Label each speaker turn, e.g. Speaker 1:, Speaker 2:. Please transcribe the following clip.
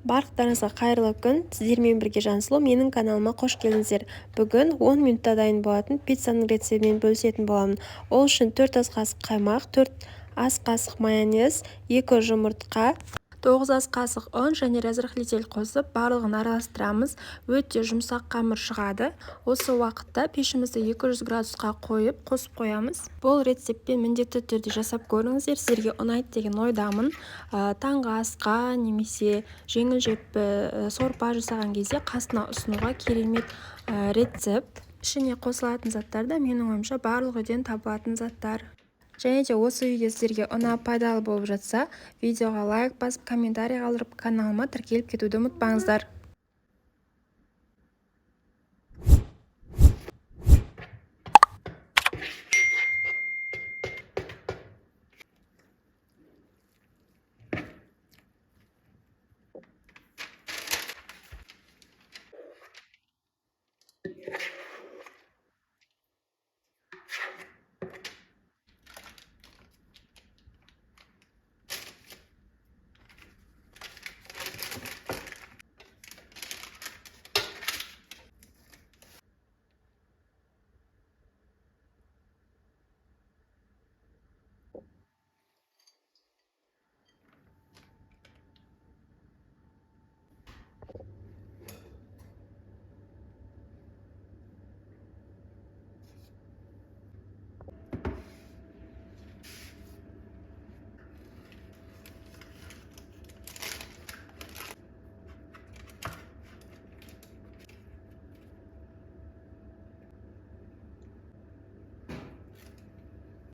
Speaker 1: Барлықтарыңызға қайырлы күн. Сіздермен бірге Жансұлу. Менің каналыма қош келдіңіздер. Бүгін 10 минутта дайын болатын пиццаның рецептімен бөлісетін боламын. Ол үшін 4 ас қасық қаймақ, 4 ас қасық майонез, 2 жұмыртқа, 9 ас қасық ұн және разрыхлитель қосып, барлығын араластырамыз. Өте жұмсақ қамыр шығады. Осы уақытта пешімізді 200 градусқа қойып, қосып қоямыз. Бұл рецептпен міндетті түрде жасап көріңіздер. Сіздерге ұнайды деген ойдамын. Таңғы асқа немесе жеңіл желпі сорпа жасаған кезде қасына ұсынуға керемет рецепт. Ішіне қосылатын заттар да менің ойымша барлық үйден табылатын заттар. Және де осы видео сіздерге ұнап пайдалы болып жатса, видеоға лайк басып, комментарий қалдырып, каналыма тіркеліп кетуді ұмытпаңыздар.